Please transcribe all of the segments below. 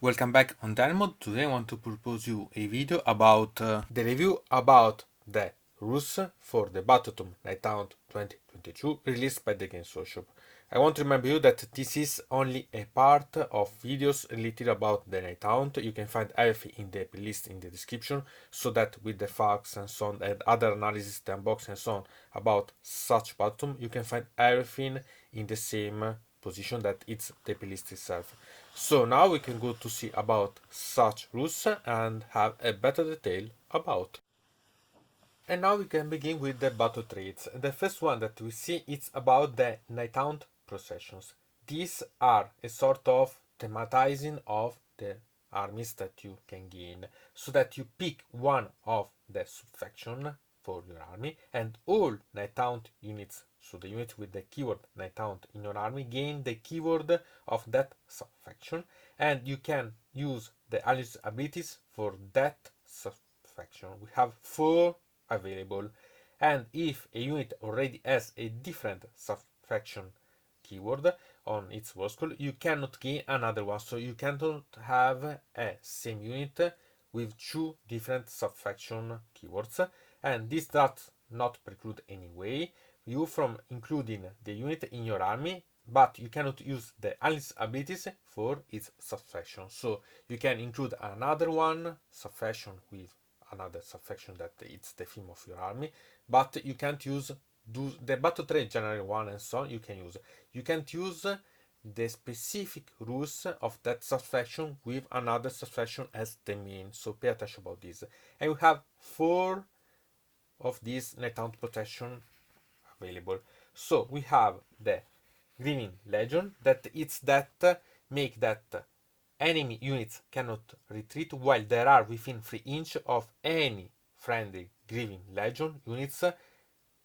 Welcome back on Dynamod. Today I want to propose you a video about the review about the rules for the Battletome Nighthaunt 2022 released by the Games Workshop. I want to remind you that this is only a part of videos related about the Nighthaunt. You can find everything in the playlist in the description, so that with the facts and so on and other analysis, the unboxing and so on about such Battletome, you can find everything in the same position that it's the playlist itself. So now we can go to see about such rules and have a better detail about. And now we can begin with the battle traits. The first one that we see is about the Nighthaunt Processions. These are a sort of thematizing of the armies that you can gain, so that you pick one of the subfaction for your army, and all Nighthaunt units, so the unit with the keyword Nighthaunt in your army, gain the keyword of that subfaction, and you can use the allies abilities for that subfaction. We have 4 available, and if a unit already has a different subfaction keyword on its Warscroll, you cannot gain another one, so you cannot have a same unit with 2 different subfaction keywords, and this does not preclude anyway you from including the unit in your army, but you cannot use the allies abilities for its subfaction. So you can include another one subfaction with another subfaction that it's the theme of your army, but you can't use the battle trait general one and so on. You can't use the specific rules of that subfaction with another subfaction as the main, so pay attention about this. And we have 4 of these Nighthaunt protection available. So we have the Grieving Legion, that it's that make that enemy units cannot retreat while they are within 3 inches of any friendly Grieving Legion units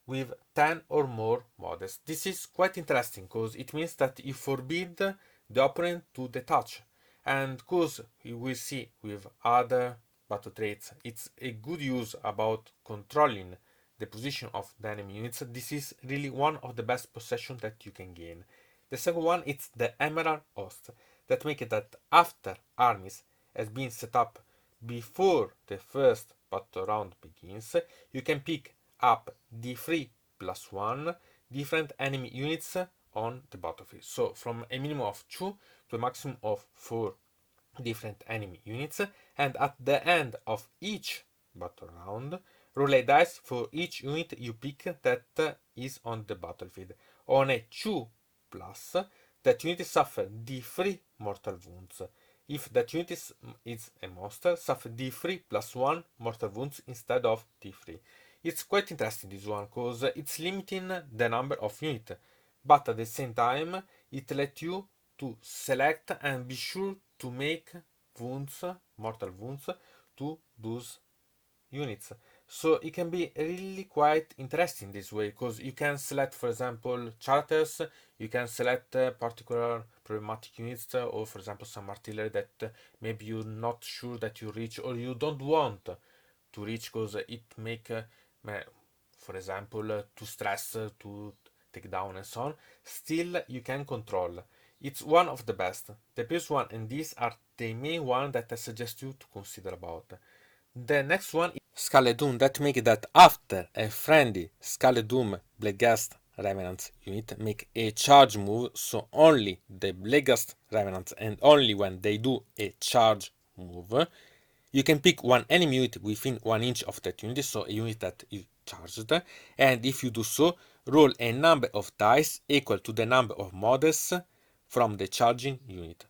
with 10 or more models. This is quite interesting because it means that you forbid the opponent to detach, and because you will see with other battle traits it's a good use about controlling the position of the enemy units. This is really one of the best possessions that you can gain. The second one is the Emerald Host, that make it that after armies has been set up before the first battle round begins, you can pick up d3 plus 1 different enemy units on the battlefield. So from a minimum of 2 to a maximum of 4 different enemy units, and at the end of each battle round, roll a dice for each unit you pick that is on the battlefield. On a 2 plus, that unit suffer d3 mortal wounds. If that unit is a monster, suffer d3 plus 1 mortal wounds instead of d3. It's quite interesting, this one, because it's limiting the number of units, but at the same time it lets you to select and be sure to make wounds, mortal wounds, to those units. So it can be really quite interesting this way, because you can select, for example, charters, you can select particular problematic units, or for example some artillery that maybe you're not sure that you reach, or you don't want to reach because it make, for example, to stress, to take down and so on. Still you can control. It's one of the best. The previous one and these are the main one that I suggest you to consider about. The next one is Scarlet Doom, that make that after a friendly Scarlet Doom Bladeghast Revenant unit make a charge move, so only the Bladeghast Revenants and only when they do a charge move, you can pick one enemy unit within 1 inch of that unit, so a unit that is charged, and if you do so, roll a number of dice equal to the number of models from the charging unit.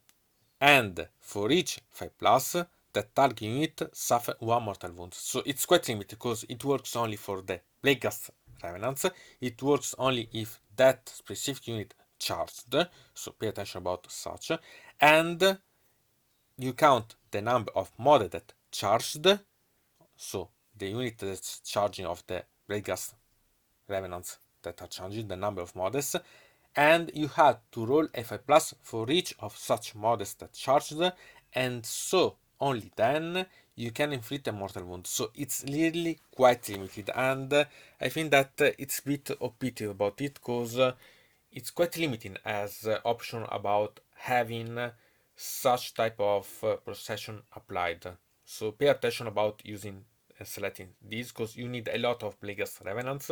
And for each 5 plus, the target unit suffer 1 mortal wound. So it's quite limited because it works only for the Bladeghast Revenants. It works only if that specific unit charged, so pay attention about such. And you count the number of models that charged, so the unit that's charging of the Bladeghast Revenants that are charging the number of models, and you had to roll a 5 plus for each of such models that charged, and so only then you can inflict a mortal wound. So it's really quite limited, and I think that it's a bit of pity about it, because it's quite limiting as option about having such type of procession applied. So pay attention about using and selecting these, because you need a lot of Plagueis Revenants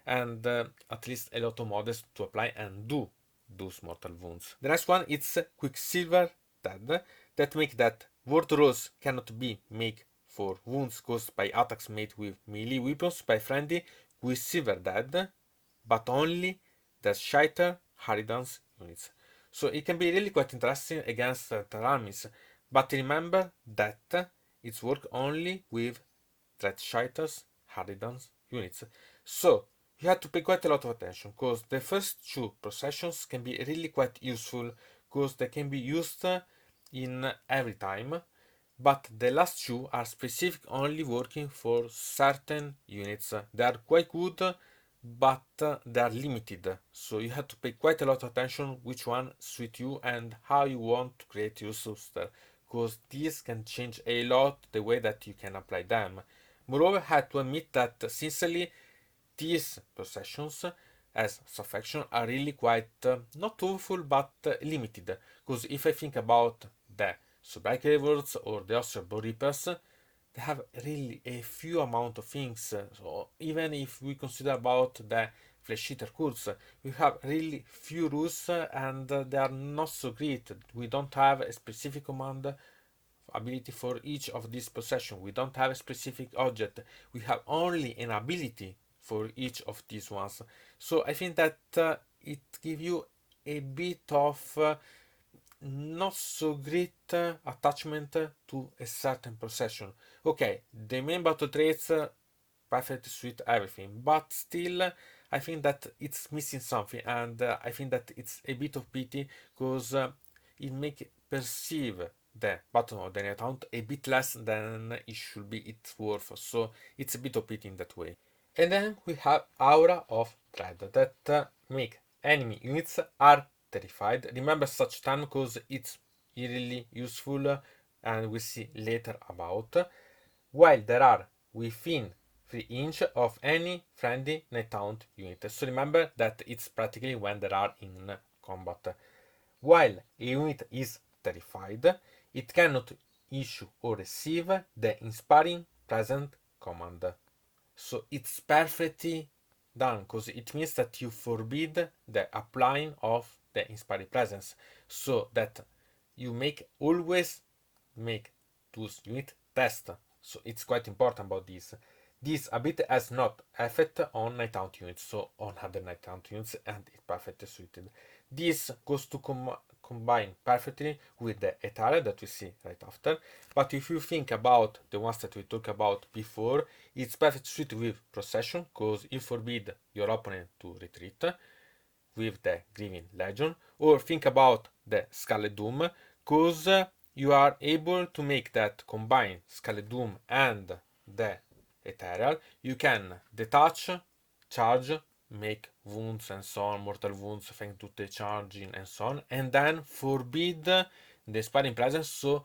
and at least a lot of models to apply and do those mortal wounds. The next one is Quicksilver Dead, that make that word rolls cannot be made for wounds caused by attacks made with melee weapons by friendly Quicksilver Dead, but only the Shatter Harridans units. So it can be really quite interesting against their armies, but remember that it's work only with Dread Shiters Harridans units. So you have to pay quite a lot of attention, because the first two processions can be really quite useful, because they can be used in every time, but the last two are specific only working for certain units. They are quite good, but they are limited, so you have to pay quite a lot of attention which one suits you and how you want to create your subster, because these can change a lot the way that you can apply them. Moreover, I had to admit that sincerely these processions as subfaction are really quite not awful but limited, because if I think about the Subbreakers or the Osterbo Reapers, they have really a few amount of things. So even if we consider about the Flesh Eater Kurz, we have really few rules and they are not so great. We don't have a specific command ability for each of these possessions. We don't have a specific object. We have only an ability for each of these ones. So I think that it gives you a bit of not so great attachment to a certain possession. Okay, the main battle traits perfect suit everything, but still I think that it's missing something, and I think that it's a bit of pity, because it make perceive the button of the Nighthaunt a bit less than it should be its worth, so it's a bit of pity in that way. And then we have Aura of Dread, that make enemy units are terrified. Remember such time because it's really useful and we'll see later about. While there are within 3 inch of any friendly Nighthaunt unit. So remember that it's practically when they are in combat. While a unit is terrified, it cannot issue or receive the Inspiring Present command. So it's perfectly done, because it means that you forbid the applying of the Inspiring Presence, so that you make always make those unit test. So it's quite important about this. This ability has not effect on Nighthaunt units, so on other Nighthaunt units, and it's perfectly suited. This goes to combine perfectly with the Ethereal that we see right after. But if you think about the ones that we talked about before, it's perfectly suited with Procession, because you forbid your opponent to retreat with the Grieving Legion, or think about the Scarlet Doom, because you are able to make that combine Scarlet Doom and the Ethereal. You can detach, charge, make wounds and so on, mortal wounds thanks to the charging and so on, and then forbid the Sparring Presence, so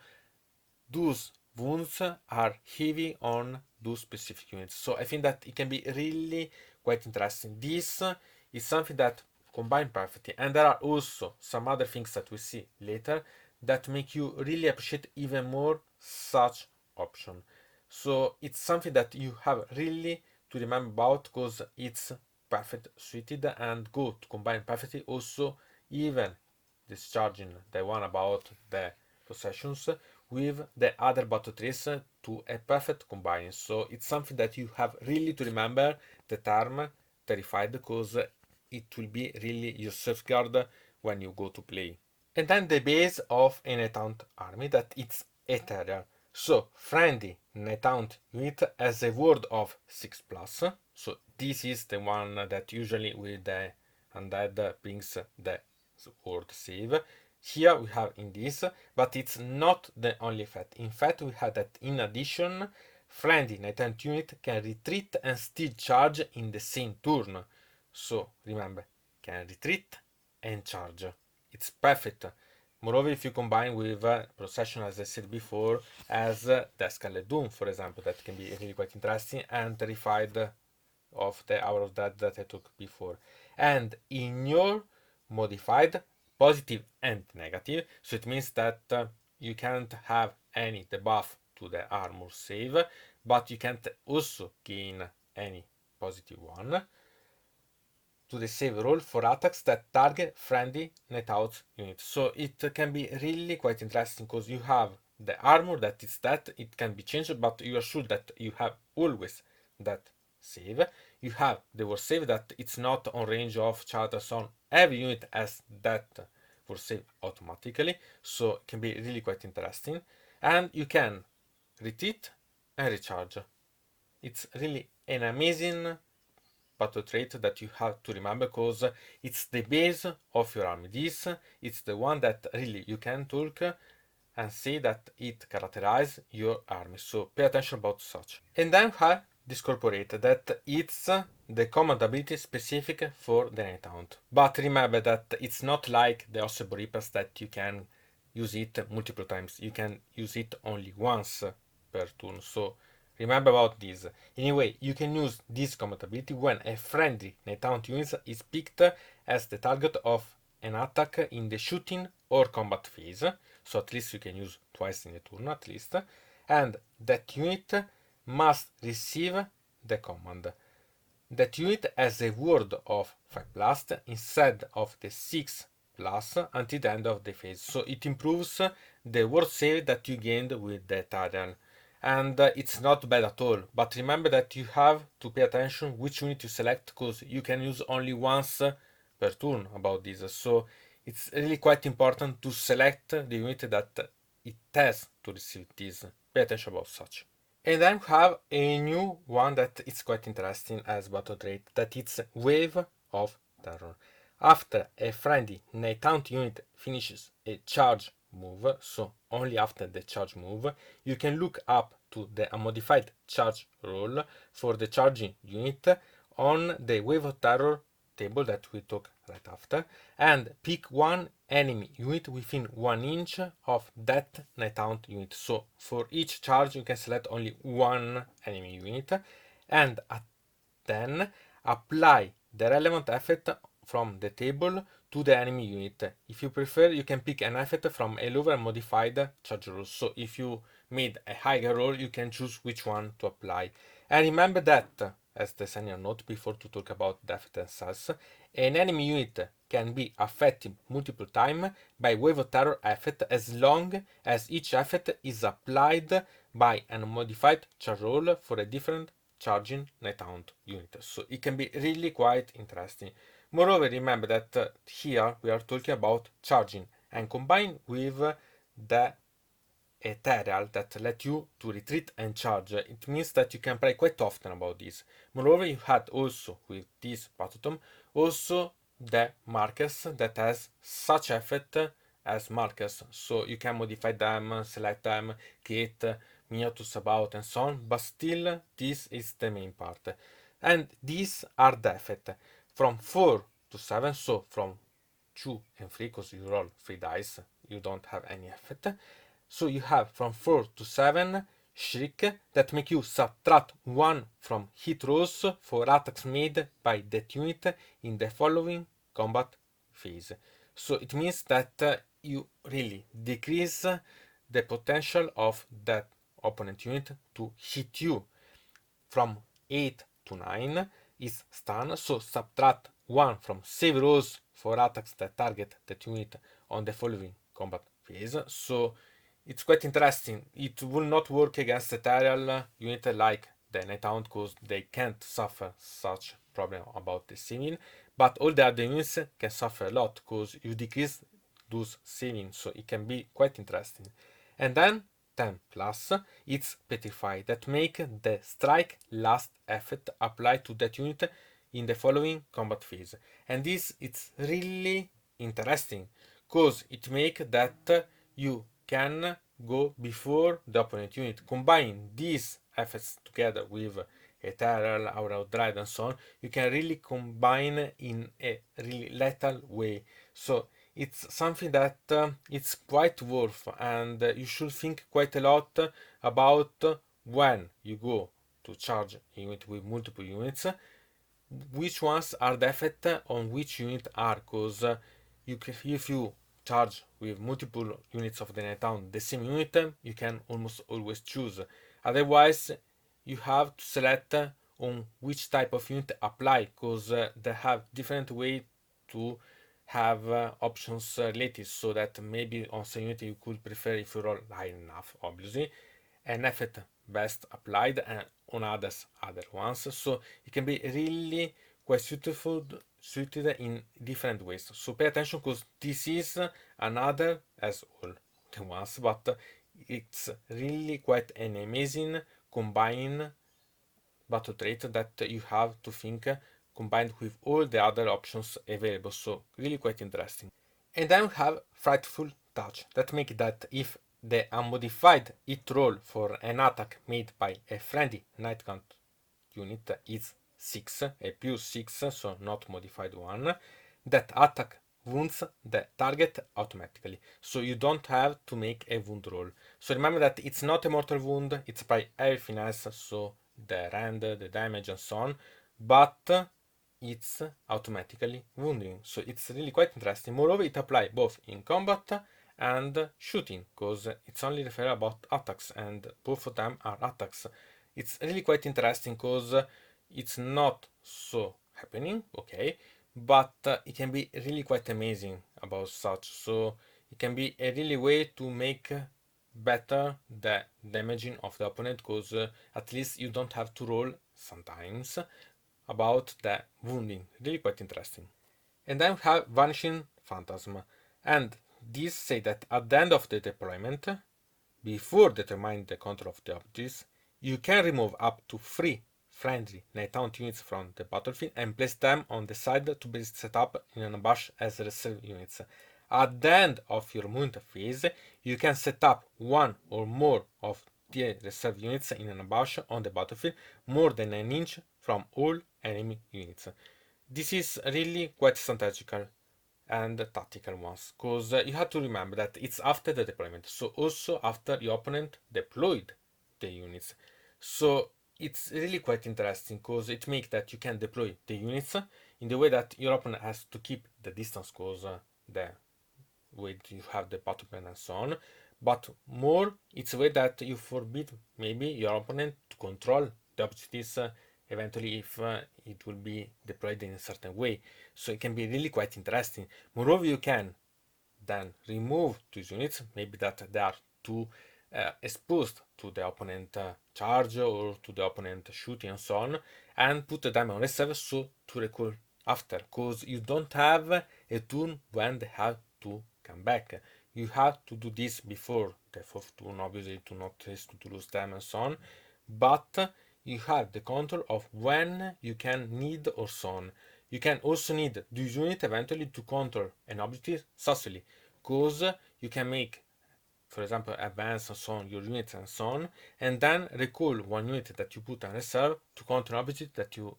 those wounds are heavy on those specific units. So I think that it can be really quite interesting. This is something that combine perfectly, and there are also some other things that we see later that make you really appreciate even more such option. So it's something that you have really to remember about, because it's perfect suited and good to combine perfectly. Also, even discharging the one about the possessions with the other battle trees to a perfect combine. So it's something that you have really to remember the term terrified, because it will be really your safeguard when you go to play. And then the base of a Nighthaunt army, that it's Ethereal. So friendly Nighthaunt unit has a word of 6+. So this is the one that usually with the undead brings the word save. Here we have in this, but it's not the only effect. In fact, we have that in addition, friendly Nighthaunt unit can retreat and still charge in the same turn. So remember, can retreat and charge. It's perfect. Moreover, if you combine with Procession, as I said before, as the Scarlet Doom, for example, that can be really quite interesting, and Terrified of the Hour of Death that I took before. And in your modified positive and negative, so it means that you can't have any debuff to the armor save, but you can't also gain any positive one to the save roll for attacks that target friendly Nighthaunt units. So it can be really quite interesting because you have the armor that is that it can be changed, but you are sure that you have always that save. You have the war save that it's not on range of charters on every unit has that war save automatically, so it can be really quite interesting. And you can retreat and recharge. It's really an amazing battle trait that you have to remember because it's the base of your army. This it's the one that really you can talk and see that it characterizes your army. So pay attention about such. And then have Discorporate, that it's the command ability specific for the Nighthaunt. But remember that it's not like the Ossebo Reapers that you can use it multiple times. You can use it only once per turn. So remember about this. Anyway, you can use this command ability when a friendly Nighthaunt unit is picked as the target of an attack in the shooting or combat phase. So at least you can use twice in a turn at least. And that unit must receive the command. That unit has a word of 5+ instead of the 6+ until the end of the phase. So it improves the word save that you gained with the Ethereal. And it's not bad at all. But remember that you have to pay attention which unit you select because you can use only once per turn about this. So it's really quite important to select the unit that it has to receive this. Pay attention about such. And then we have a new one that is quite interesting as battle trait, that it's Wave of Terror. After a friendly Nighthaunt unit finishes a charge move, so only after the charge move, you can look up to the unmodified charge roll for the charging unit on the Wave of Terror table that we took right after, and pick one enemy unit within 1 inch of that Nighthaunt unit. So for each charge you can select only one enemy unit, and then apply the relevant effect from the table to the enemy unit. If you prefer, you can pick an effect from a lower modified charge roll. So if you made a higher roll, you can choose which one to apply. And remember that, as the senior note before to talk about the effect themselves, an enemy unit can be affected multiple times by Wave of Terror effect as long as each effect is applied by a modified charge roll for a different charging Nighthaunt unit. So it can be really quite interesting. Moreover, remember that here we are talking about charging and combined with the Ethereal that let you to retreat and charge. It means that you can play quite often about this. Moreover, you had also with this Battletome also the markers that has such effect as markers. So you can modify them, select them, create miniatures about and so on, but still this is the main part. And these are the effect from 4 to 7, so from 2 and 3 because you roll 3 dice, you don't have any effect. So you have from 4 to 7 Shriek that make you subtract 1 from hit rolls for attacks made by that unit in the following combat phase. So it means that you really decrease the potential of that opponent unit to hit you. From 8 to 9 is stun, so subtract 1 from save rolls for attacks that target that unit on the following combat phase. So it's quite interesting. It will not work against Ethereal unit like the Nighthaunt because they can't suffer such problem about the saving, but all the other units can suffer a lot because you decrease those savings, so it can be quite interesting. And then 10+, it's Petrify that make the strike last effect apply to that unit in the following combat phase. And this it's really interesting because it make that you can go before the opponent unit. Combine these effects together with Ethereal, Aura of Dread and so on, you can really combine in a really lethal way. So it's something that it's quite worth, and you should think quite a lot about when you go to charge a unit with multiple units, which ones are the effect on which unit are, because if you charge with multiple units of the Nighthaunt the same unit, you can almost always choose. Otherwise, you have to select on which type of unit apply, because they have different way to have options related, so that maybe on some unit you could prefer, if you roll high enough, obviously, an effect best applied, and on others other ones. So it can be really quite suited in different ways. So pay attention, because this is another, as all the ones, but it's really quite an amazing combine battle trait that you have to think combined with all the other options available. So really quite interesting. And then we have Frightful Touch, that makes that if the unmodified hit roll for an attack made by a friendly Nighthaunt unit is 6, a plus 6, so not modified one, that attack wounds the target automatically. So you don't have to make a wound roll. So remember that it's not a mortal wound, it's by everything else, so the rend, the damage, and so on, but it's automatically wounding. So it's really quite interesting. Moreover, it applies both in combat and shooting, because it's only refer about attacks, and both of them are attacks. It's really quite interesting, because it's not so happening, okay, but it can be really quite amazing about such. So it can be a really way to make better the damaging of the opponent, because at least you don't have to roll sometimes about the wounding. Really quite interesting. And then we have Vanishing Phantasm, and these say that at the end of the deployment, before determining the control of the objects, you can remove up to 3 friendly Nighthaunt units from the battlefield and place them on the side to be set up in an ambush as reserve units. At the end of your movement phase, you can set up one or more of the reserve units in an ambush on the battlefield more than an inch from all enemy units. This is really quite strategical and tactical ones, because you have to remember that it's after the deployment, so also after your opponent deployed the units. So it's really quite interesting, because it makes that you can deploy the units in the way that your opponent has to keep the distance, because the way you have the battle plan and so on, but more it's a way that you forbid maybe your opponent to control the objectives eventually, if it will be deployed in a certain way. So it can be really quite interesting. Moreover, you can then remove these units, maybe that they are too exposed to the opponent charge or to the opponent shooting and so on, and put them on reserve, so to recall after, because you don't have a turn when they have to come back. You have to do this before the fourth turn, obviously, to not risk to lose them and so on, but you have the control of when you can need or so on. You can also need this unit eventually to control an objective successfully, because you can make, for example, advance and so on your units and so on, and then recall one unit that you put on reserve to counter an objective that you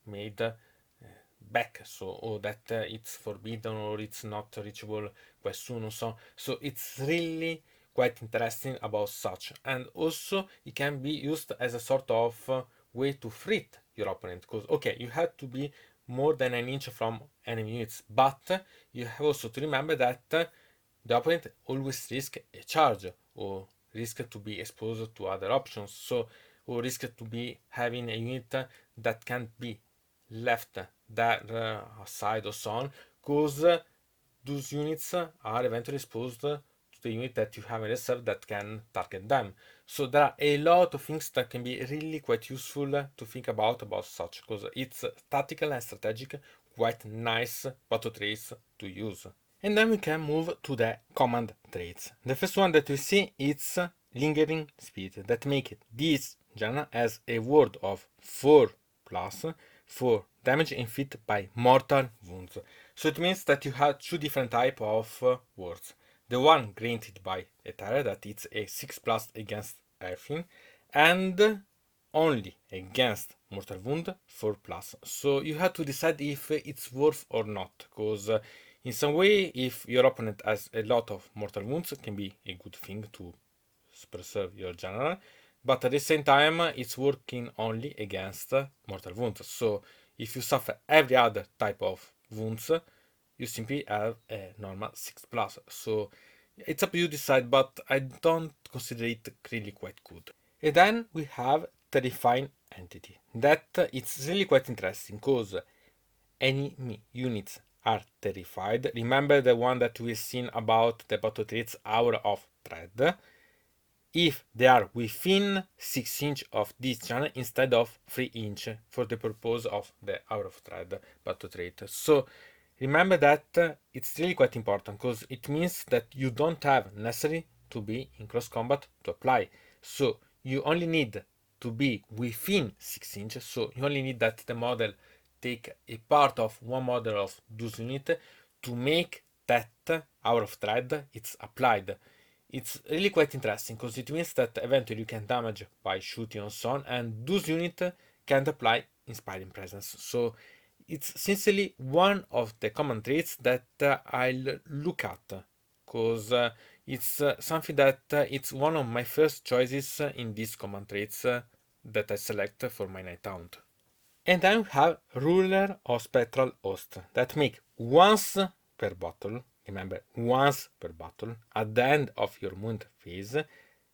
made back, so or that it's forbidden or it's not reachable quite soon or so. So it's really quite interesting about such, and also it can be used as a sort of way to threat your opponent, because okay, you have to be more than an inch from enemy units, but you have also to remember that the opponent always risk a charge, or risk to be exposed to other options, so or risk to be having a unit that can't be left there aside or so on, because those units are eventually exposed to the unit that you have in reserve that can target them. So there are a lot of things that can be really quite useful to think about such, because it's tactical and strategic, quite nice battle traits to use. And then we can move to the command traits. The first one that we see is Lingering Speed, that make it this genre as a word of 4 plus for damage inflicted by mortal wounds. So it means that you have two different type of words. The one granted by Ethereal, that it's a 6 plus against everything, and only against mortal wound 4 plus. So you have to decide if it's worth or not, because in some way, if your opponent has a lot of mortal wounds, it can be a good thing to preserve your general, but at the same time, it's working only against mortal wounds. So if you suffer every other type of wounds, you simply have a normal 6+. So it's up to you to decide, but I don't consider it really quite good. And then we have Terrifying Entity. That it's really quite interesting because enemy units are terrified. Remember the one that we've seen about the battle traits Hour of Dread? If they are within 6 inch of this channel instead of 3 inch for the purpose of the Hour of Dread battle trait. So remember that it's really quite important because it means that you don't have necessary to be in close combat to apply. So you only need to be within 6 inches, so you only need that the model take a part of one model of those unit to make that Hour of Dread it's applied. It's really quite interesting because it means that eventually you can damage by shooting on sun and those units can't apply Inspiring Presence. So it's essentially one of the common traits that I'll look at because it's something that it's one of my first choices in these common traits that I select for my Nighthaunt. And then we have Ruler of Spectral Host that make once per battle, remember once per battle, at the end of your moon phase,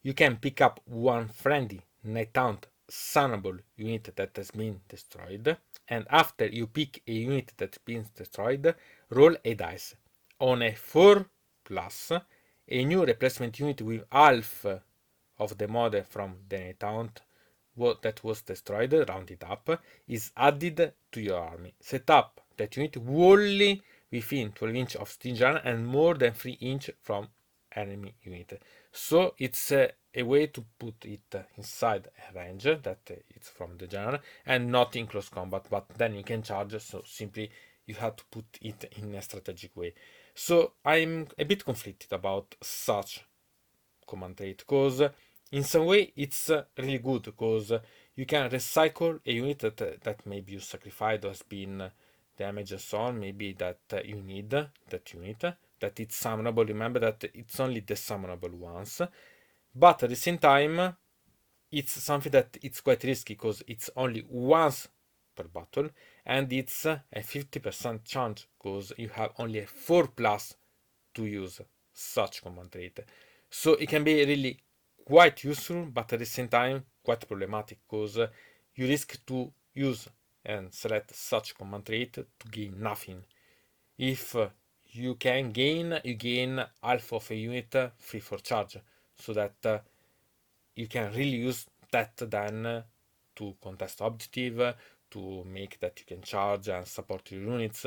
you can pick up one friendly Nighthaunt summable unit that has been destroyed, and after you pick a unit that's been destroyed, roll a dice. On a 4+, a new replacement unit with half of the model from the Nighthaunt that was destroyed, rounded up, is added to your army. Set up that unit wholly within 12 inch of Steam General and more than 3 inch from enemy unit. So it's a way to put it inside a range that it's from the general and not in close combat, but then you can charge, so simply you have to put it in a strategic way. So I'm a bit conflicted about such command trait because in some way it's really good because you can recycle a unit that maybe you sacrificed or has been damaged and so on, maybe that you need that unit, that it's summonable. Remember that it's only the summonable ones, but at the same time it's something that it's quite risky because it's only once per battle and it's a 50% chance because you have only a 4+ to use such command trait. So it can be really quite useful, but at the same time quite problematic because you risk to use and select such command trait to gain nothing. If you can gain, you gain half of a unit free for charge, so that you can really use that then to contest objective, to make that you can charge and support your units,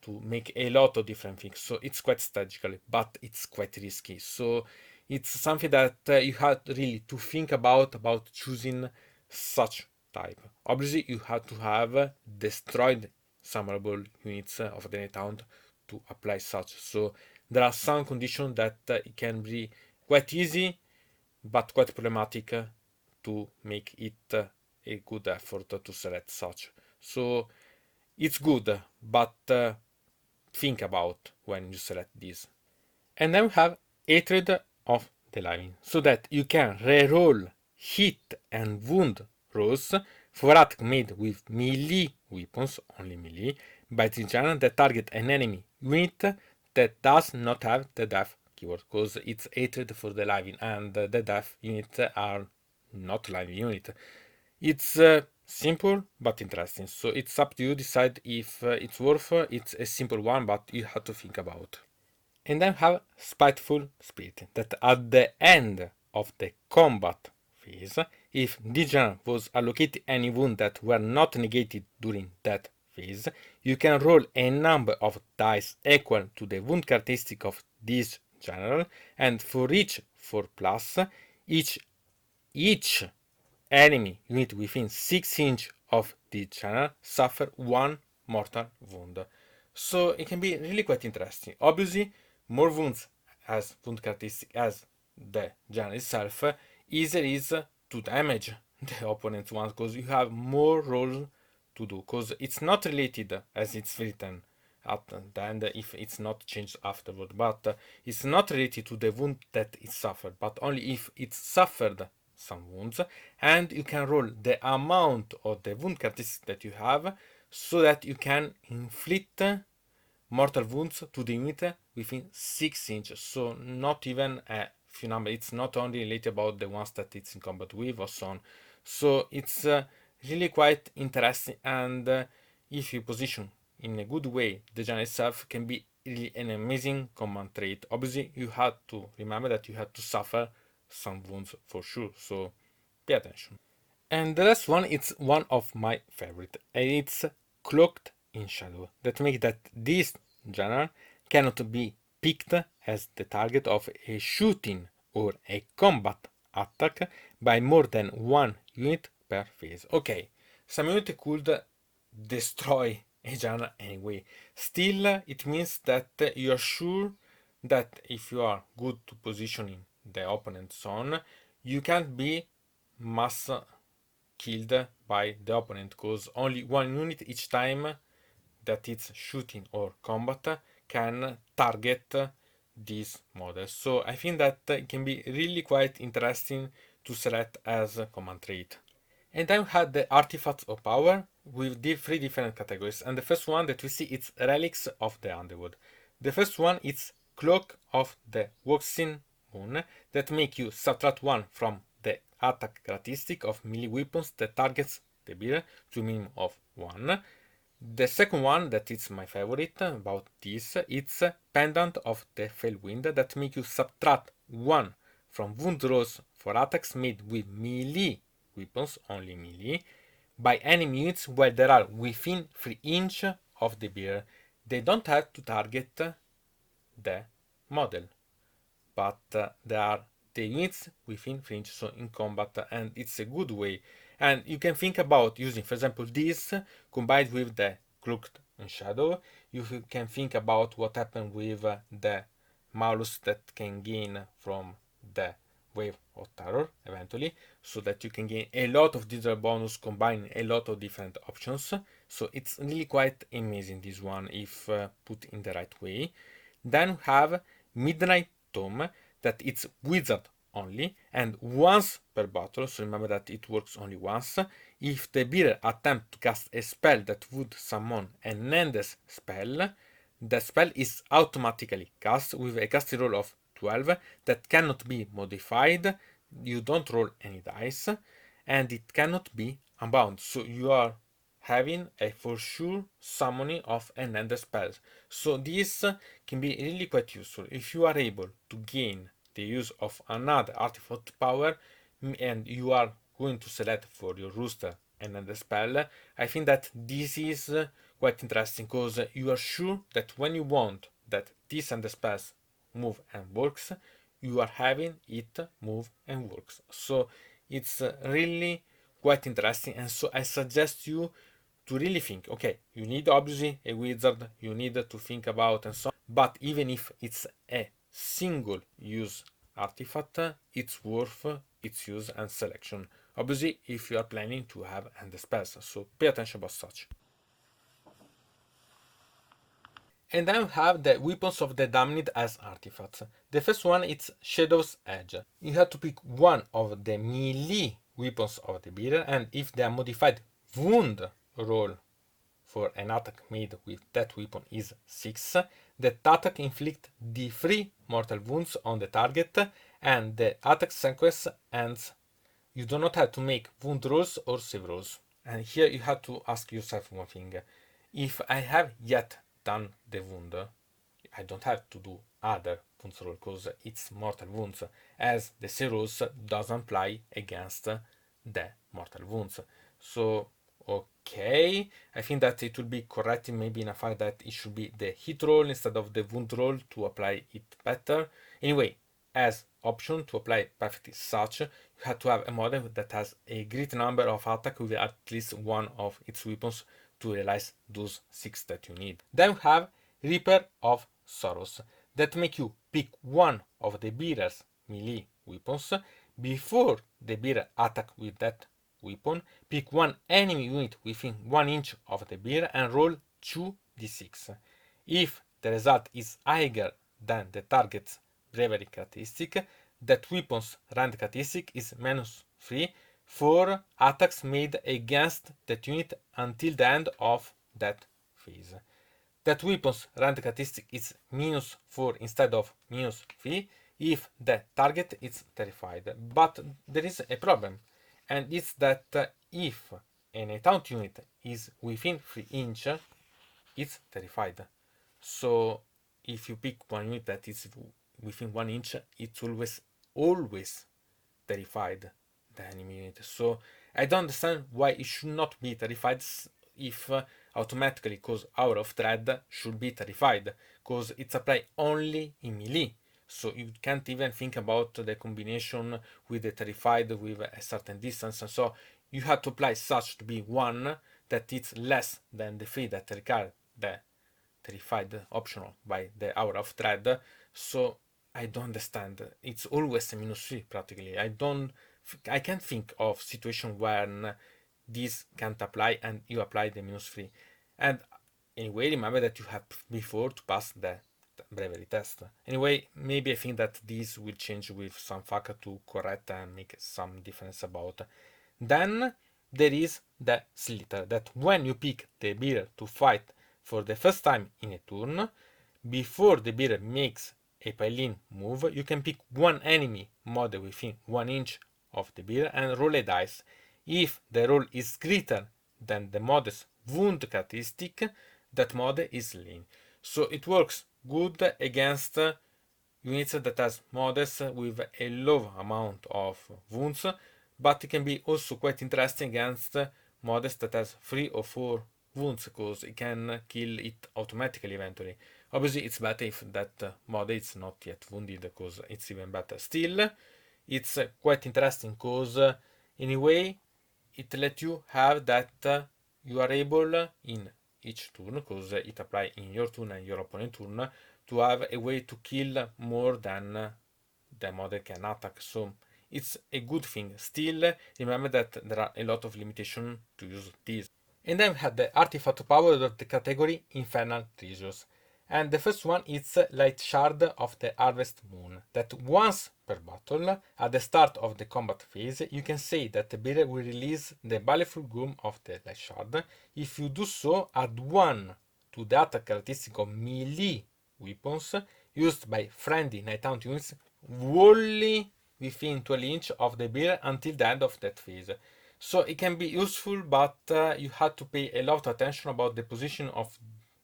to make a lot of different things. So it's quite strategical, but it's quite risky. So it's something that you have really to think about choosing such type. Obviously, you have to have destroyed summonable units of the Nighthaunt to apply such. So there are some conditions that it can be quite easy but quite problematic to make it a good effort to select such. So it's good, but think about when you select this. And then we have Hatred of the Living, so that you can reroll hit and wound rolls for attack made with melee weapons, only melee, by the genre that target an enemy unit that does not have the death keyword, because it's Hatred for the Living and the death unit are not living unit. It's simple but interesting, so it's up to you decide if it's worth. It's a simple one, but you have to think about. And then have Spiteful Spirit, that at the end of the combat phase, if Dijan was allocated any wound that were not negated during that phase, you can roll a number of dice equal to the wound characteristic of this general, and for each 4+, each enemy unit within 6 inch of the channel suffer one mortal wound. So it can be really quite interesting. Obviously, more wounds as wound characteristic as the channel itself, easier is to damage the opponent's ones because you have more rolls to do. Because it's not related as it's written at the end if it's not changed afterward, but it's not related to the wound that it suffered, but only if it suffered some wounds, and you can roll the amount of the wound characteristic that you have so that you can inflict mortal wounds to the unit within 6 inches, so not even a few numbers. It's not only related about the ones that it's in combat with or so on. So it's really quite interesting, and if you position in a good way, the general itself can be really an amazing command trait. Obviously, you have to remember that you have to suffer some wounds for sure, so pay attention. And the last one, it's one of my favorite, and it's Cloaked in Shadow. That makes that this genre cannot be picked as the target of a shooting or a combat attack by more than one unit per phase. Okay, some unit could destroy a genre anyway. Still, it means that you are sure that if you are good to positioning the opponent's zone, you can't be mass killed by the opponent, because only one unit each time that it's shooting or combat can target these models. So I think that it can be really quite interesting to select as a command trait. And then we had the artifacts of power with three different categories. And the first one that we see is Relics of the Underworld. The first one is Cloak of the Waxing Moon, that make you subtract 1 from the attack characteristic of melee weapons that targets the bearer to a minimum of 1. The second one, that is my favorite about this, it's Pendant of the Fell Wind, that make you subtract 1 from wound rolls for attacks made with melee weapons, only melee, by enemy units while they are within 3 inches of the bearer. They don't have to target the model, but they are the units within 3 inches, so in combat, and it's a good way. And you can think about using, for example, this combined with the Cloaked in Shadow. You can think about what happened with the Malus that can gain from the Wave of Terror eventually, so that you can gain a lot of digital bonus combining a lot of different options. So it's really quite amazing, this one, if put in the right way. Then we have Midnight Tome, that it's wizard only, and once per battle, so remember that it works only once. If the bearer attempts to cast a spell that would summon an endless spell, the spell is automatically cast with a casting roll of 12 that cannot be modified. You don't roll any dice, and it cannot be unbound. So you are having a for sure summoning of an endless spell. So this can be really quite useful if you are able to gain the use of another artifact power, and you are going to select for your rooster another spell. I think that this is quite interesting, because you are sure that when you want that this and the spells move and works, you are having it move and works. So it's really quite interesting, and so I suggest you to really think, okay, you need obviously a wizard, you need to think about and so on, but even if it's a single use artifact, it's worth its use and selection. Obviously, if you are planning to have end spells, so pay attention about such. And then we have the weapons of the damned as artifacts. The first one is Shadow's Edge. You have to pick one of the melee weapons of the bearer, and if the modified wound roll for an attack made with that weapon is 6, that attack inflicts the 3 mortal wounds on the target, and the attack sequence ends. You do not have to make wound rolls or save rolls. And here you have to ask yourself one thing. If I have yet done the wound, I don't have to do other wounds roll, because it's mortal wounds, as the save rolls doesn't apply against the mortal wounds. So okay, I think that it will be correct maybe in a fact that it should be the hit roll instead of the wound roll to apply it better. Anyway, as option to apply perfectly such, you have to have a model that has a great number of attack with at least one of its weapons to realize those 6 that you need. Then we have Reaper of Sorrows, that make you pick one of the bearer's melee weapons. Before the bearer attack with that weapon, pick one enemy unit within 1 inch of the bearer and roll 2d6. If the result is higher than the target's bravery characteristic, that weapon's rank characteristic is -3 for attacks made against that unit until the end of that phase. that weapon's random characteristic is -4 instead of -3 if the target is terrified. But there is a problem, and it's that if an Nighthaunt unit is within 3 inch, it's terrified. So if you pick one unit that is within 1 inch, it's always terrified the enemy unit. So I don't understand why it should not be terrified if automatically, because Hour of Dread should be terrified, because it's applied only in melee. So you can't even think about the combination with the terrified with a certain distance, and so you have to apply such to be one that it's less than the 3 that regard the terrified optional by the Hour of Dread. So I don't understand. It's always a -3 practically. I can't think of situation when this can't apply and you apply the -3. And anyway, remember that you have before to pass the bravery test. Anyway, maybe I think that this will change with some factor to correct and make some difference about. Then there is the slither, that when you pick the bearer to fight for the first time in a turn, before the bearer makes a pile-in move, you can pick one enemy model within 1 inch of the bearer and roll a dice. If the roll is greater than the model's wound characteristic, that model is slain. So it works good against units that has models with a low amount of wounds, but it can be also quite interesting against models that has 3 or 4 wounds, because it can kill it automatically eventually. Obviously it's better if that model is not yet wounded, because it's even better. Still, it's quite interesting because anyway it lets you have that you are able in each turn, because it applies in your turn and your opponent turn, to have a way to kill more than the model can attack. So it's a good thing. Still, remember that there are a lot of limitations to use this. And then we have the artifact power of the category Infernal Treasures. And the first one is Light Shard of the Harvest Moon, that once per battle, at the start of the combat phase, you can say that the bearer will release the Baleful Gloom of the Light Shard. If you do so, add 1 to the attack characteristic of melee weapons used by friendly Nighthaunt units wholly within 12 inch of the bearer until the end of that phase. So it can be useful, but you have to pay a lot of attention about the position of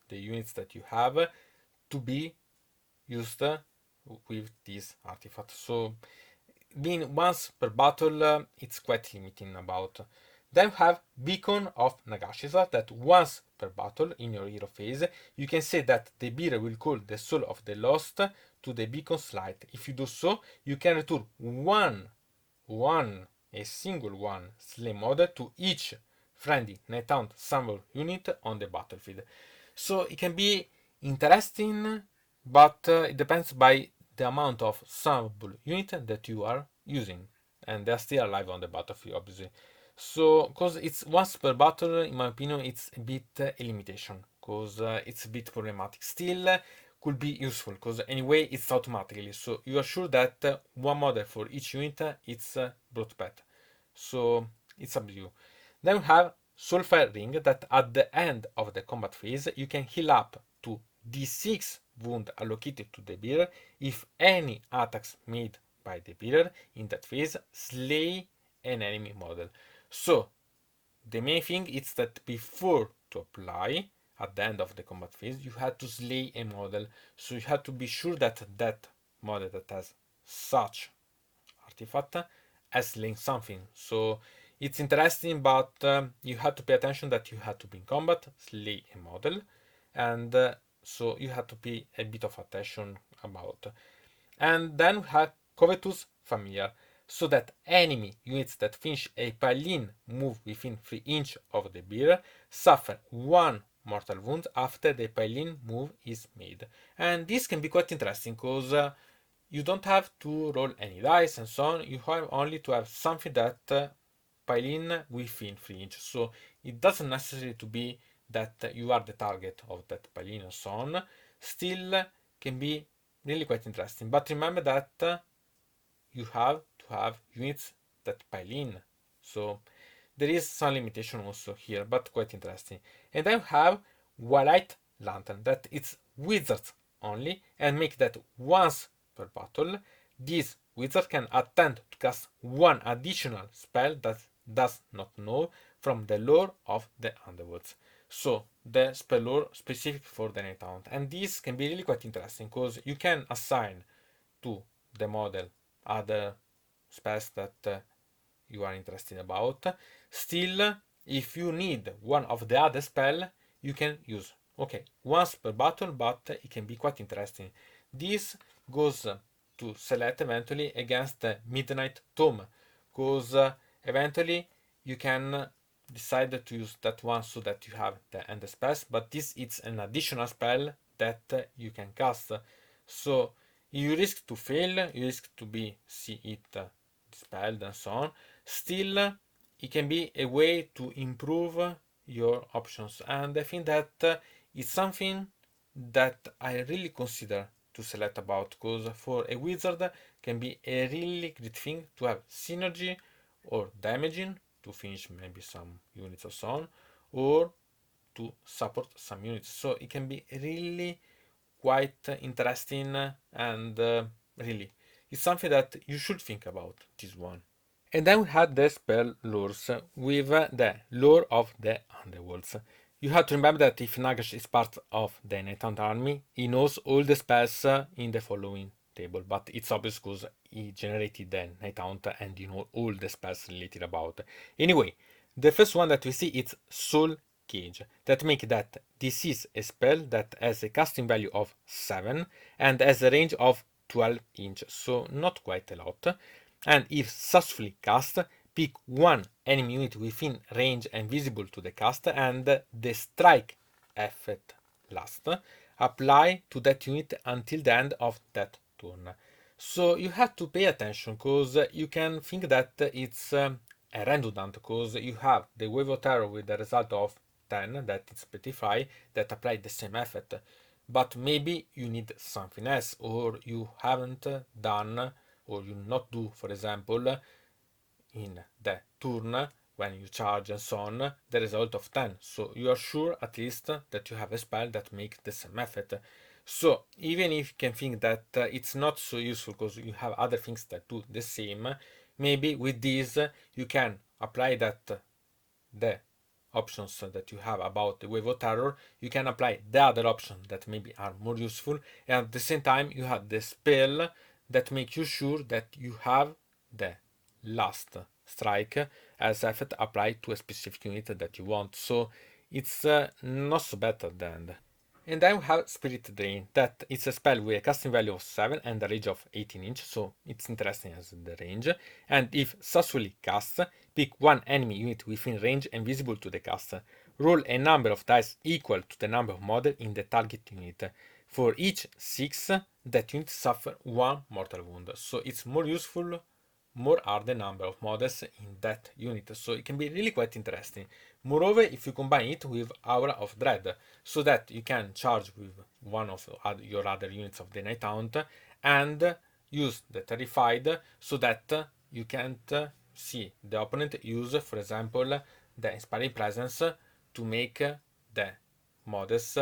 the units that you have to be used with this artifact. So being once per battle, it's quite limiting about. Then we have Beacon of Nagashiza, that once per battle in your hero phase, you can say that the bearer will call the soul of the lost to the beacon's light. If you do so, you can return a single one slain model to each friendly Nighthaunt Summoner unit on the battlefield. So it can be interesting, but it depends by the amount of summonable unit that you are using, and they're still alive on the battlefield, obviously. So, because it's once per battle, in my opinion, it's a bit a limitation, because it's a bit problematic. Still, could be useful, because anyway, it's automatically. So you are sure that one model for each unit it's brought back. So it's up to you. Then we have Soulfire Ring, that at the end of the combat phase, you can heal up to d6 wound allocated to the bearer if any attacks made by the bearer in that phase slay an enemy model. So the main thing is that before to apply at the end of the combat phase, you have to slay a model. So you have to be sure that that model that has such artifact has slain something. So it's interesting, but you have to pay attention that you have to be in combat, slay a model, and so you have to pay a bit of attention about. And then we have Covetous Familiar, so that enemy units that finish a pile-in move within 3 inch of the bearer suffer 1 mortal wound after the pile-in move is made. And this can be quite interesting, because you don't have to roll any dice and so on. You have only to have something that pile in within 3 inches. So it doesn't necessarily to be that you are the target of that pile in and so on. Still can be really quite interesting. But remember that you have to have units that pile in. So there is some limitation also here, but quite interesting. And then we have Twilight Lantern, that it's wizards only, and make that once per battle, this wizard can attempt to cast one additional spell that does not know from the lore of the Underworlds. So the spell lore specific for the Nighthaunt, and this can be really quite interesting because you can assign to the model other spells that you are interested about. Still, if you need one of the other spell, you can use. Okay, once per battle, but it can be quite interesting. This goes to select eventually against the Midnight Tome, because eventually you can decide to use that one so that you have the end spells, but this is an additional spell that you can cast. So you risk to fail, you risk to be see it dispelled and so on. Still, it can be a way to improve your options, and I think that it's something that I really consider to select about, because for a wizard can be a really great thing to have synergy or damaging to finish maybe some units or so on, or to support some units. So it can be really quite interesting, and really it's something that you should think about this one. And then we had the spell lures with the lore of the underworlds. You have to remember that if Nagash is part of the Nighthaunt army, he knows all the spells in the following table, but it's obvious because he generated the Nighthaunt and you know all the spells related about. Anyway, the first one that we see is Soul Cage. That makes that this is a spell that has a casting value of 7 and has a range of 12 inches, so not quite a lot. And if successfully cast, pick one enemy unit within range and visible to the cast, and the strike effect last apply to that unit until the end of that turn. So you have to pay attention because you can think that it's redundant because you have the wave of terror with the result of 10 that it's petrify that apply the same effect, but maybe you need something else, or you haven't done, or you not do, for example, in the turn when you charge and so on, the result of 10. So you are sure at least that you have a spell that makes the same effect. So even if you can think that it's not so useful because you have other things that do the same, maybe with this you can apply that the options that you have about the wave of terror, you can apply the other options that maybe are more useful, and at the same time you have the spell that make you sure that you have the last strike as effect applied to a specific unit that you want. So it's not so bad at the end. And then we have Spirit Drain, that it's a spell with a casting value of 7 and a range of 18 inch, so it's interesting as the range. And if successfully cast, pick one enemy unit within range and visible to the caster. Roll a number of dice equal to the number of model in the target unit. For each 6, that unit suffer 1 mortal wound, so it's more useful more are the number of models in that unit, so it can be really quite interesting. Moreover, if you combine it with Aura of Dread, so that you can charge with one of your other units of the Nighthaunt and use the Terrified so that you can't see the opponent use, for example, the Inspiring Presence to make the models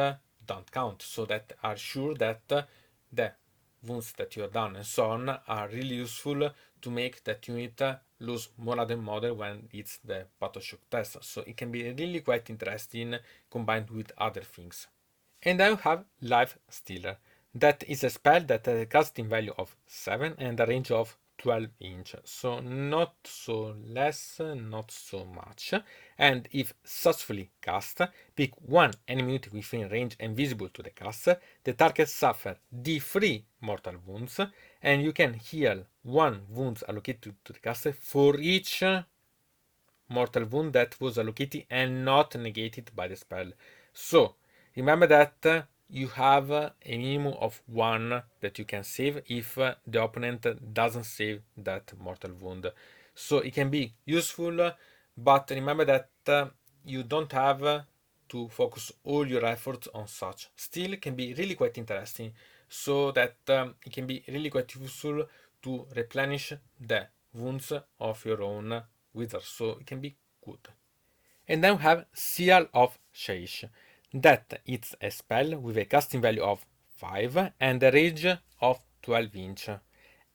don't count, so that are sure that the wounds that you have done and so on are really useful to make that unit lose more than model when it's the battle shock test. So it can be really quite interesting combined with other things. And then you have Life Stealer. That is a spell that has a casting value of 7 and a range of 12 inch. So not so less, not so much. And if successfully cast, pick one enemy unit within range and visible to the caster. The target suffer D3 mortal wounds, and you can heal one wounds allocated to the caster for each mortal wound that was allocated and not negated by the spell. So remember that you have a minimum of 1 that you can save if the opponent doesn't save that mortal wound. So it can be useful, but remember that you don't have to focus all your efforts on such. Still, it can be really quite interesting, so that it can be really quite useful to replenish the wounds of your own wizard, so it can be good. And then we have Seal of Shaish. that it's a spell with a casting value of 5 and a range of 12 inch.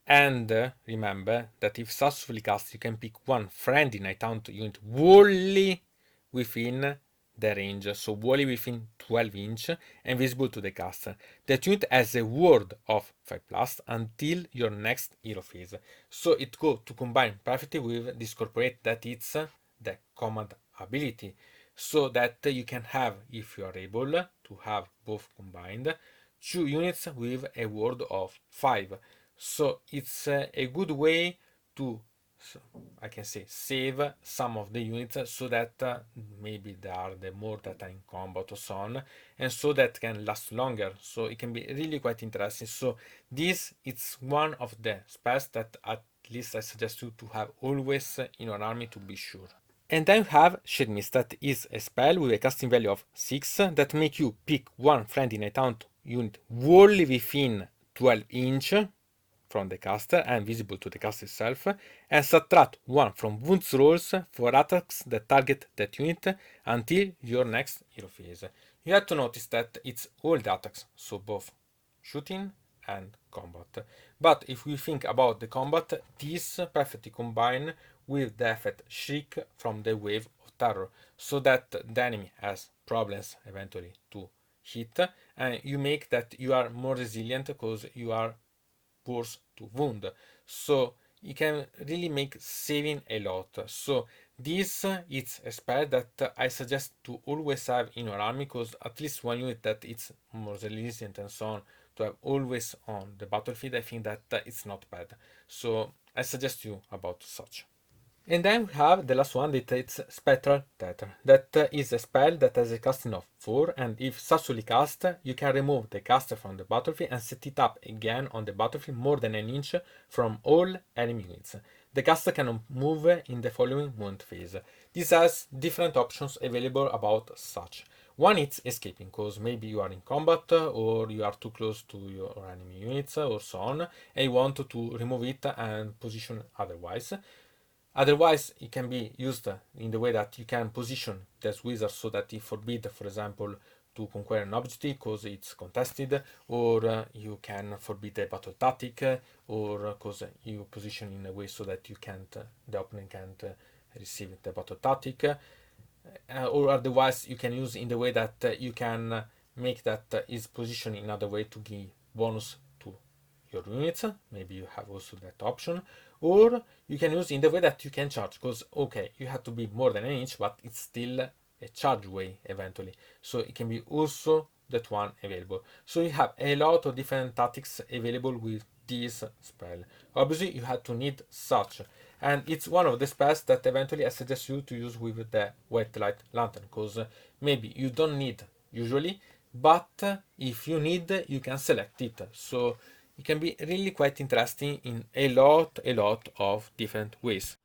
And remember that if successfully cast, you can pick one friendly Nighthaunt unit wholly within the range, so wholly within 12 inch and visible to the caster. That unit has a ward of 5 plus until your next hero phase. So it goes to combine perfectly with Discorporate, that it's the command ability, so that you can have, if you are able to have both combined, 2 units with a ward of 5. So it's a good way to, I can say, save some of the units, so that maybe there are the more that are in combat or so on, and so that can last longer. So it can be really quite interesting. So this it's one of the spells that at least I suggest you to have always in your army to be sure. And then you have Shed Mist, that is a spell with a casting value of 6 that make you pick one friendly Nighthaunt unit wholly within 12 inch from the caster and visible to the caster itself, and subtract 1 from wounds rolls for attacks that target that unit until your next hero phase. You have to notice that it's all the attacks, so both shooting and combat. But if we think about the combat, these perfectly combine with the effect Shriek from the Wave of Terror, so that the enemy has problems eventually to hit, and you make that you are more resilient because you are force to wound. So you can really make saving a lot. So this is a spell that I suggest to always have in your army, because at least one unit that it's more resilient and so on to have always on the battlefield, I think that it's not bad. So I suggest you about such. And then we have the last one, that it's Spectral Tether. That is a spell that has a casting of 4, and if successfully cast, you can remove the caster from the battlefield and set it up again on the battlefield more than an inch from all enemy units. The caster can move in the following movement phase. This has different options available about such. One is escaping, because maybe you are in combat or you are too close to your enemy units or so on, and you want to remove it and position otherwise. Otherwise, it can be used in the way that you can position this wizard so that it forbid, for example, to conquer an objective because it's contested, or you can forbid a battle tactic, or because you position in a way so that you can't, the opponent can't receive the battle tactic, or otherwise you can use in the way that you can make that is positioned in another way to give bonus to your units. Maybe you have also that option, or you can use in the way that you can charge, because okay, you have to be more than an inch, but it's still a charge way eventually, so it can be also that one available. So you have a lot of different tactics available with this spell. Obviously you have to need such, and it's one of the spells that eventually I suggest you to use with the White Light Lantern, because maybe you don't need usually, but if you need, you can select it. So it can be really quite interesting in a lot of different ways.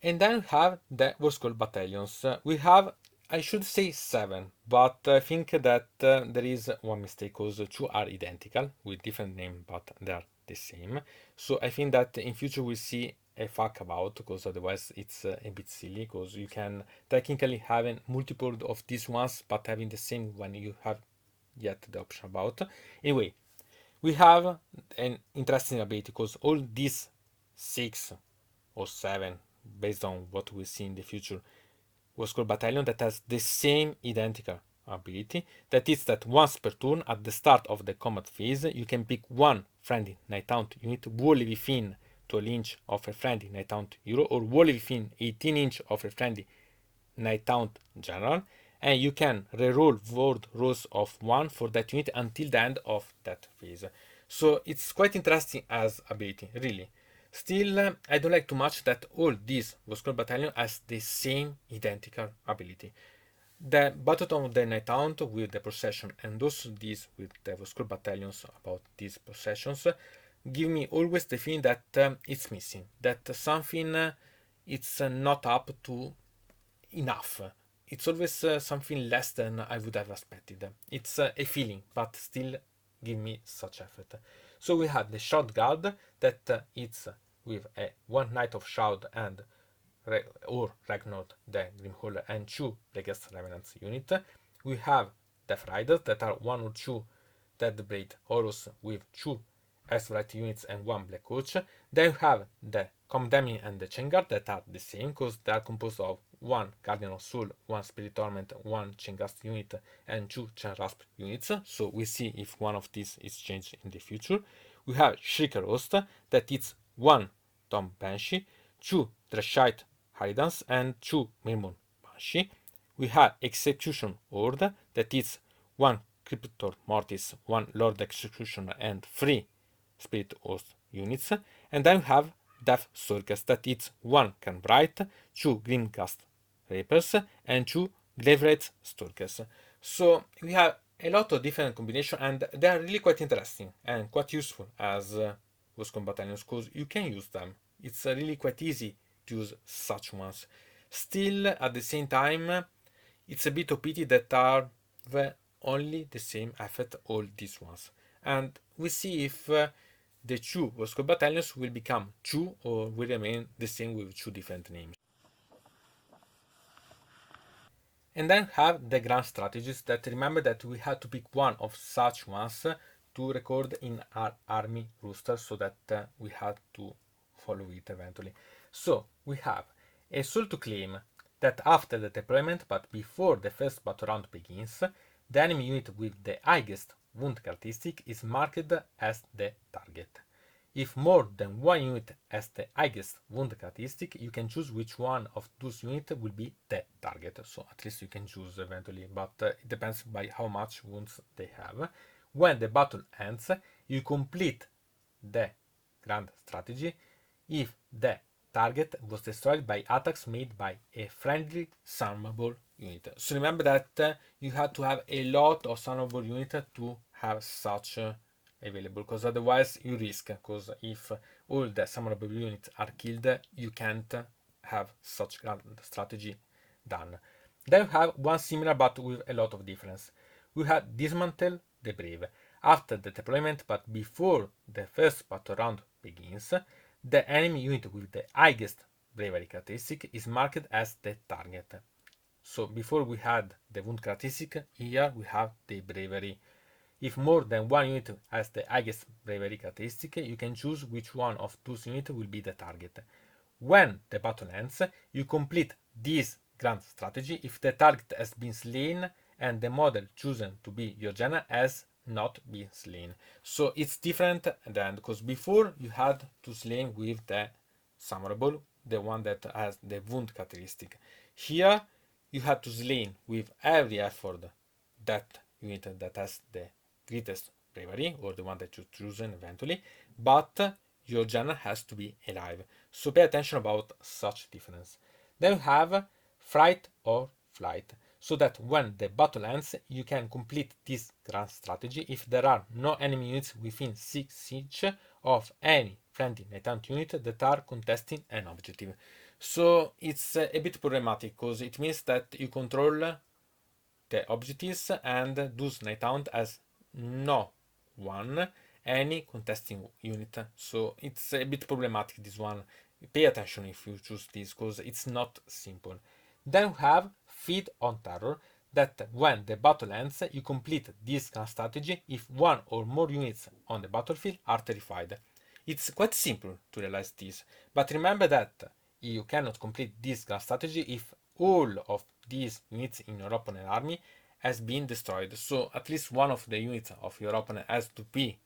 And then we have the Warscroll Battalions. We have, I should say 7, but I think that there is one mistake, because 2 are identical with different name, but they are the same. So I think that in future we'll see a fuck about, because otherwise it's a bit silly, because you can technically have multiple of these ones, but having the same when you have yet the option about. Anyway, we have an interesting ability, because all these 6 or 7, based on what we'll see in the future, Warscroll Battalion that has the same identical ability. That is that once per turn at the start of the combat phase, you can pick one friendly Nighthaunt unit wholly within 12 inch of a friendly Nighthaunt hero, or wholly within 18 inch of a friendly Nighthaunt general, and you can reroll ward rolls of 1 for that unit until the end of that phase. So it's quite interesting as ability, really. Still, I don't like too much that all these Warscroll Battalion has the same identical ability. The Battletome the Nighthaunt with the Procession, and also these with the Warscroll Battalions about these Processions, give me always the feeling that it's missing, that something it's not up to enough. It's always something less than I would have expected. It's a feeling, but still give me such effort. So we have the Short Guard that it's with a 1 Knight of Shroud and or Ragnarok the Grimholder and 2 Plagueis Revenants unit. We have Death Riders that are 1 or 2 Deadblade Horus with 2 S-Variety units and 1 Black Coach. Then we have the Condemning and the Chain Guard that are the same because they are composed of 1 Guardian of Soul, 1 Spirit Torment, 1 Chain Guard unit, and 2 Chain Rasp units. So we see if one of these is changed in the future. We have Shrieker Host that is 1 Tomb Banshee, 2 Dreshite Haridans, and 2 Mirmon Banshee. We have Execution Horde that is 1 Cryptor Mortis, 1 Lord Executioner, and 3 Spirit Host units. And then we have Death Stalkers that is 1 Canbright, 2 Grimghast Reapers, and 2 Gravewraith Stalkers. So we have a lot of different combinations, and they are really quite interesting and quite useful as Warscroll Battalions because you can use them. It's really quite easy to use such ones. Still, at the same time, it's a bit of pity that are only the same effect all these ones. And we see if the 2 Warscroll Battalions will become 2 or will remain the same with 2 different names. And then have the grand strategies that remember that we had to pick one of such ones to record in our army roster so that we had to follow it eventually. So we have a soul to claim that after the deployment but before the first battle round begins, the enemy unit with the highest wound characteristic is marked as the target. If more than one unit has the highest wound characteristic, you can choose which one of those units will be the target. So at least you can choose eventually, but it depends by how much wounds they have. When the battle ends, you complete the grand strategy if the target was destroyed by attacks made by a friendly summonable unit. So remember that you have to have a lot of summonable units to have such available, because otherwise you risk, because if all the summonable units are killed, you can't have such grand strategy done. Then we have one similar but with a lot of difference. We have Dismantle the Brave. After the deployment but before the first battle round begins, the enemy unit with the highest bravery characteristic is marked as the target. So before we had the wound characteristic, here we have the bravery. If more than one unit has the highest bravery characteristic, you can choose which one of those units will be the target. When the battle ends, you complete this grand strategy if the target has been slain and the model chosen to be your general has not been slain. So it's different than, because before you had to slay with the summonable, the one that has the wound characteristic. Here you had to slay with every effort that unit that has the greatest bravery, or the one that you chosen eventually, but your general has to be alive. So pay attention about such difference. Then you have Fright or Flight, so that when the battle ends, you can complete this grand strategy if there are no enemy units within 6 inch of any friendly Nighthaunt unit that are contesting an objective. So it's a bit problematic, because it means that you control the objectives and those Nighthaunt as no one any contesting unit. So it's a bit problematic, this one. Pay attention if you choose this, because it's not simple. Then we have Feed on Terror, that when the battle ends, you complete this kind of strategy if one or more units on the battlefield are terrified. It's quite simple to realize this, but remember that you cannot complete this kind of strategy if all of these units in your opponent army has been destroyed. So at least one of the units of your opponent has to be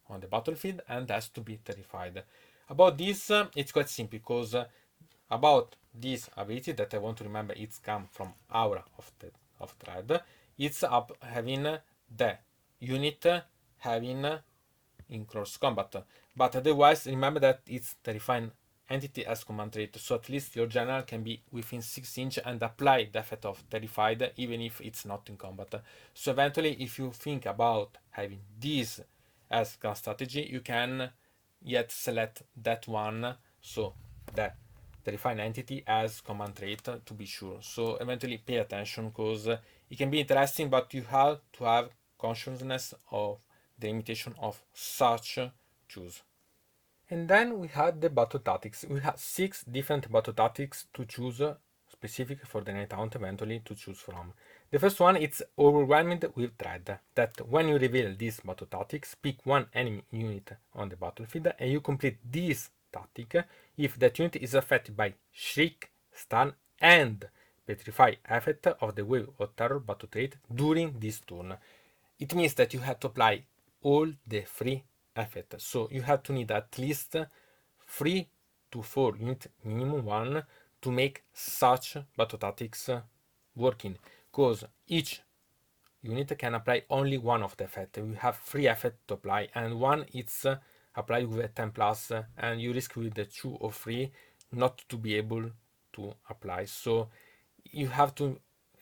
on the battlefield and has to be terrified. About this, it's quite simple, because about this ability that I want to remember, it's come from Aura of Dread. It's up having the unit having in close combat, but otherwise remember that it's terrifying entity as command trait, so at least your general can be within 6 inch and apply the effect of terrified even if it's not in combat. So eventually, if you think about having this as grand strategy, you can yet select that one, so the terrifying entity as command trait to be sure. So eventually pay attention, because it can be interesting, but you have to have consciousness of the limitation of such choose. And then we had the battle tactics. We had 6 different battle tactics to choose, specific for the Nighthaunt eventually to choose from. The first one is Overwhelmed with Dread, that when you reveal these battle tactics, pick one enemy unit on the battlefield and you complete this tactic if that unit is affected by Shriek, Stun and Petrify effect of the Wave of Terror battle trait during this turn. It means that you have to apply all the 3 effects, so you have to need at least 3 to 4 units, minimum 1, to make such battle tactics working, because each unit can apply only one of the effects. You have 3 effects to apply, and one is applied with a 10 plus, and you risk with the 2 or 3 not to be able to apply. So you have to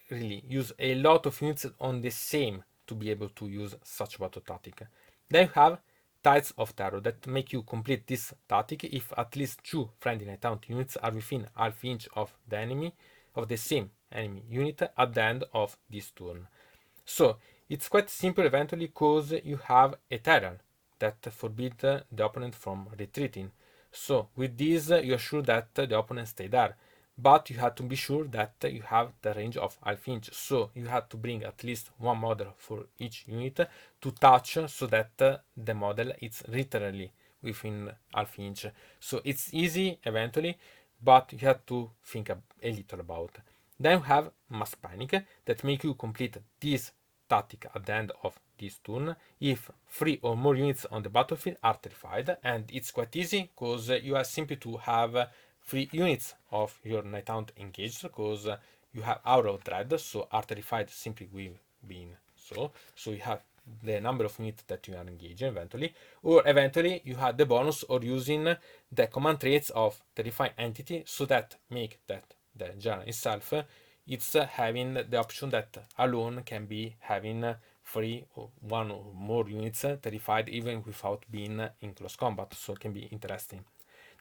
really use a lot of units on the same to be able to use such battle tactic. Then you have Tides of Terror that make you complete this tactic if at least 2 friendly Nighthaunt units are within half inch of the enemy, of the same enemy unit at the end of this turn. So it's quite simple eventually because you have Ethereal that forbid the opponent from retreating. So with this you are sure that the opponent stay there, but you have to be sure that you have the range of half inch. So you have to bring at least one model for each unit to touch so that the model is literally within half inch. So it's easy eventually, but you have to think a little about. Then you have Mass Panic that make you complete this tactic at the end of this turn if 3 or more units on the battlefield are terrified, and it's quite easy because you are simply to have 3 units of your Nighthaunt engaged, because you have Aura of Dread, so are terrified simply with being so you have the number of units that you are engaging eventually, or eventually you have the bonus or using the command traits of Terrifying Entity, so that make that the general itself it's having the option that alone can be having 3 or 1 or more units terrified even without being in close combat, so it can be interesting.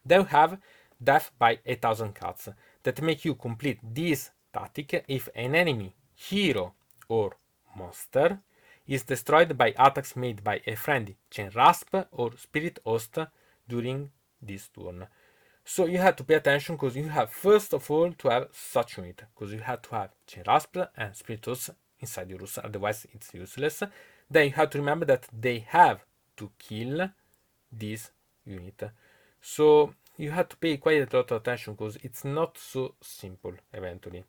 Then we have Death by 1000 Cuts that make you complete this tactic if an enemy, hero or monster is destroyed by attacks made by a friendly Chain Rasp or Spirit Host during this turn. So you have to pay attention because you have first of all to have such unit, because you have to have Chain Rasp and Spirit Host inside your rooster, otherwise it's useless. Then you have to remember that they have to kill this unit. So you have to pay quite a lot of attention because it's not so simple eventually.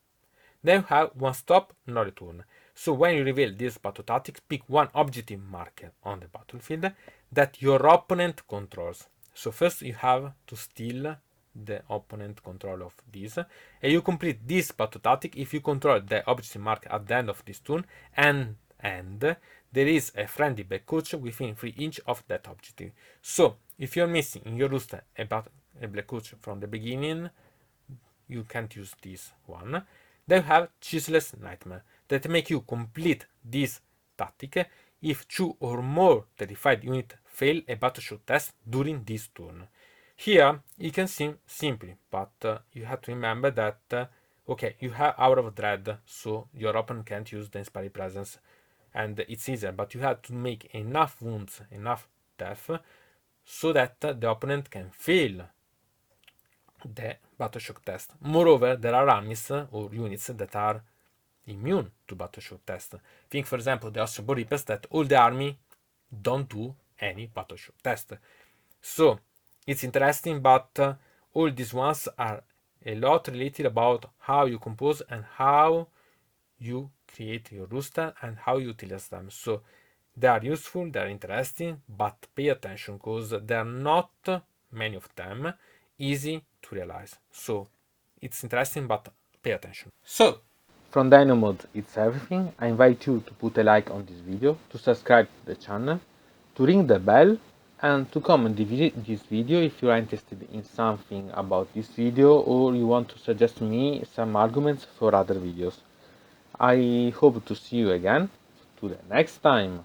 Then you have one stop, no return. So when you reveal this battle tactics, pick one objective marker on the battlefield that your opponent controls. So first you have to steal the opponent control of this, and you complete this battle tactic if you control the objective marker at the end of this turn, and there is a friendly back coach within 3 inch of that objective. So if you're missing in your rooster a black coach from the beginning, you can't use this one. Then you have Cheeseless Nightmare that make you complete this tactic if 2 or more terrified units fail a battle shock test during this turn. Here it can seem simple, but you have to remember that okay, you have Aura of Dread, so your opponent can't use the Inspired Presence, and it's easier, but you have to make enough wounds, enough death, so that the opponent can fail the battle shock test. Moreover, there are armies or units that are immune to battle shock test. Think, for example, the Ossebo Reapers, that all the army don't do any battle shock test. So it's interesting, but all these ones are a lot related about how you compose and how you create your rooster and how you utilize them. So they are useful, they are interesting, but pay attention because there are not many of them easy to realize. So it's interesting, but pay attention. So from Dino Mode, it's everything. I invite you to put a like on this video, to subscribe to the channel, to ring the bell, and to comment this video if you are interested in something about this video or you want to suggest me some arguments for other videos. I hope to see you again to the next time.